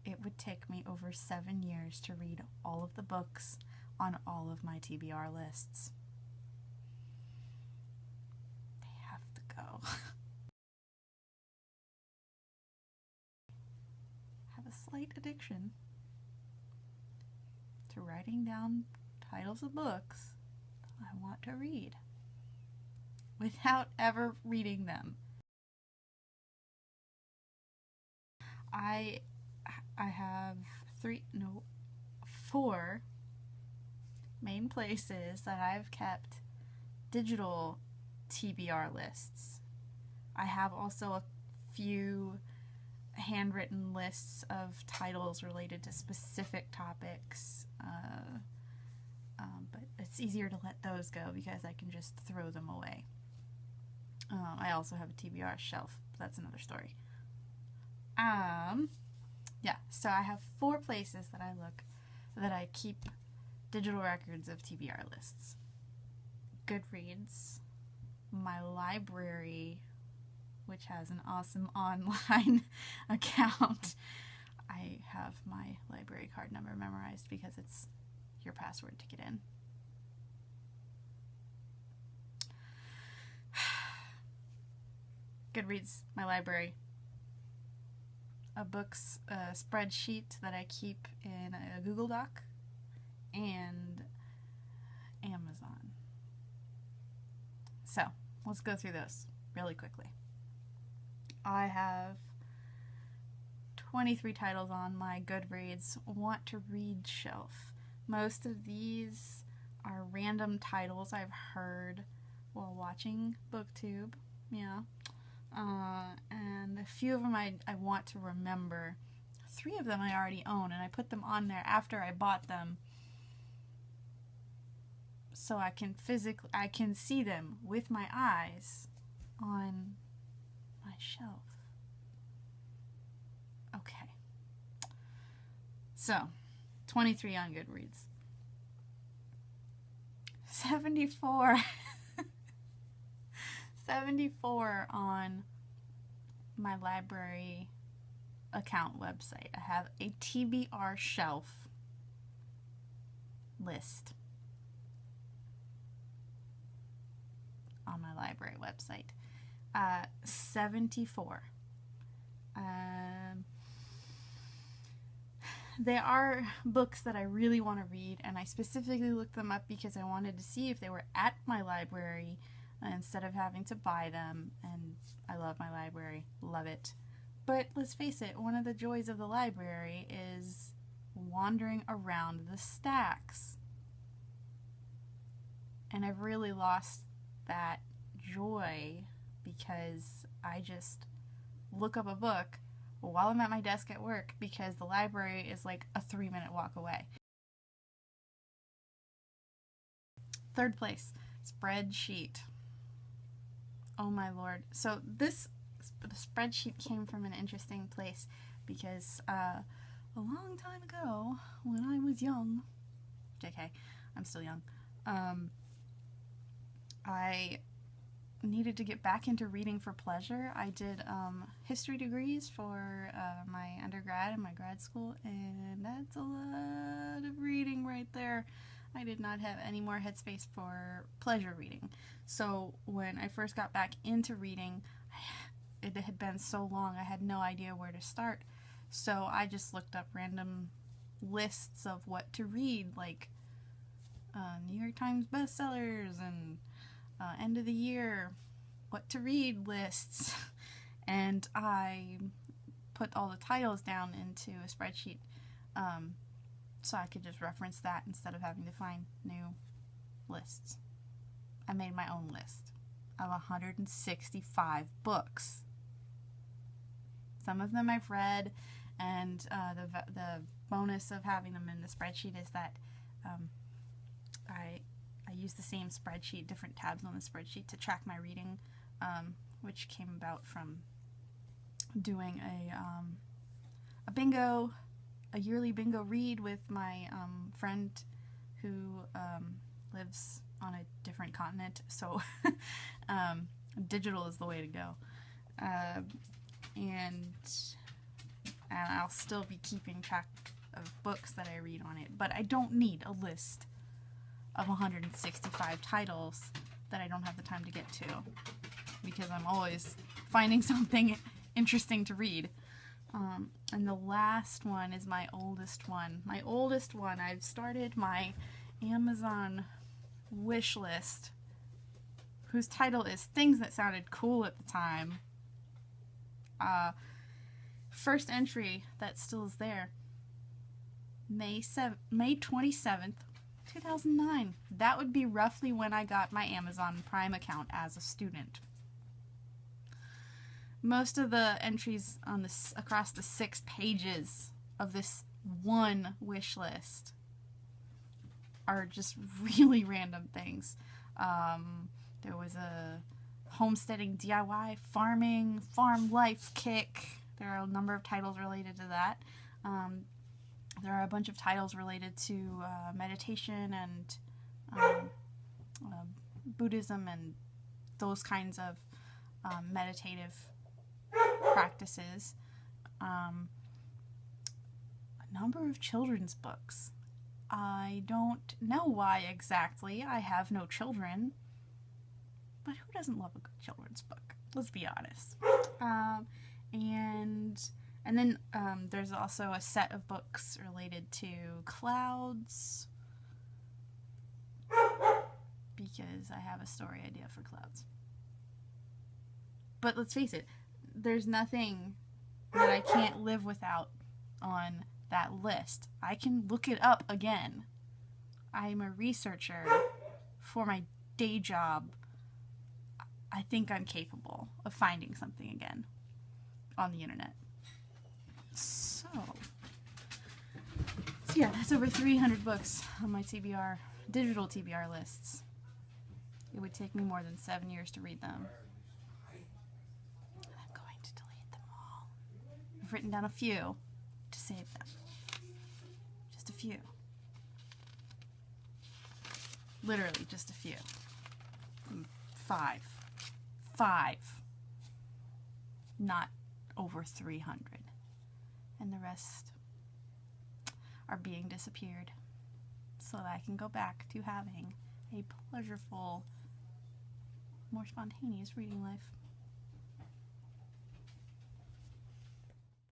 it would take me over 7 years to read all of the books on all of my TBR lists. They have to go. I have a slight addiction to writing down titles of books that I want to read without ever reading them. I have 4 main places that I've kept digital TBR lists. I have also a few handwritten lists of titles related to specific topics, but it's easier to let those go because I can just throw them away. I also have a TBR shelf. That's another story. Yeah, so I have 4 places that I keep digital records of TBR lists. Goodreads, my library, which has an awesome online account. I have my library card number memorized because it's your password to get in. Goodreads, my library. A books spreadsheet that I keep in a Google Doc, and Amazon. So let's go through those really quickly. I have 23 titles on my Goodreads want to read shelf. Most of these are random titles I've heard while watching BookTube. Yeah. And a few of them I want to remember. 3 of them I already own, and I put them on there after I bought them, so I can see them with my eyes on my shelf. Okay. So, 23 on Goodreads. 74 on my library account website. I have a TBR shelf list on my library website. 74. They are books that I really want to read, and I specifically looked them up because I wanted to see if they were at my library instead of having to buy them. And I love my library, love it. But let's face it, one of the joys of the library is wandering around the stacks. And I've really lost that joy because I just look up a book while I'm at my desk at work because the library is like a 3-minute walk away. 3rd place, spreadsheet. Oh my lord. So the spreadsheet came from an interesting place because a long time ago when I was young, JK, I'm still young, I needed to get back into reading for pleasure. I did history degrees for my undergrad and my grad school, and that's a lot of reading right there. I did not have any more headspace for pleasure reading. So when I first got back into reading, it had been so long I had no idea where to start. So I just looked up random lists of what to read, like New York Times bestsellers and end of the year what to read lists, and I put all the titles down into a spreadsheet so I could just reference that instead of having to find new lists. I made my own list of 165 books. Some of them I've read, and the bonus of having them in the spreadsheet is that I use the same spreadsheet, different tabs on the spreadsheet to track my reading, which came about from doing a bingo, a yearly bingo read with my friend who lives on a different continent. So digital is the way to go. And and I'll still be keeping track of books that I read on it. But I don't need a list of 165 titles that I don't have the time to get to, because I'm always finding something interesting to read. And the last one is my oldest one. My oldest one, I've started my Amazon wish list, whose title is Things That Sounded Cool at the Time. First entry that still is there, May 27th, 2009. That would be roughly when I got my Amazon Prime account as a student. Most of the entries on this across the 6 pages of this one wish list are just really random things. There was a homesteading DIY, farming, farm life kick. There are a number of titles related to that. There are a bunch of titles related to meditation and Buddhism and those kinds of meditative practices. A number of children's books. I don't know why exactly. I have no children. But who doesn't love a good children's book? Let's be honest. And then there's also a set of books related to clouds, because I have a story idea for clouds. But let's face it, there's nothing that I can't live without on that list. I can look it up again. I'm a researcher for my day job. I think I'm capable of finding something again on the internet. So yeah, that's over 300 books on my digital TBR lists. It would take me more than 7 years to read them. I'm going to delete them all. I've written down a few to save them. Just a few. Literally just a few. 5. Not over 300. And the rest are being disappeared so that I can go back to having a pleasureful, more spontaneous reading life.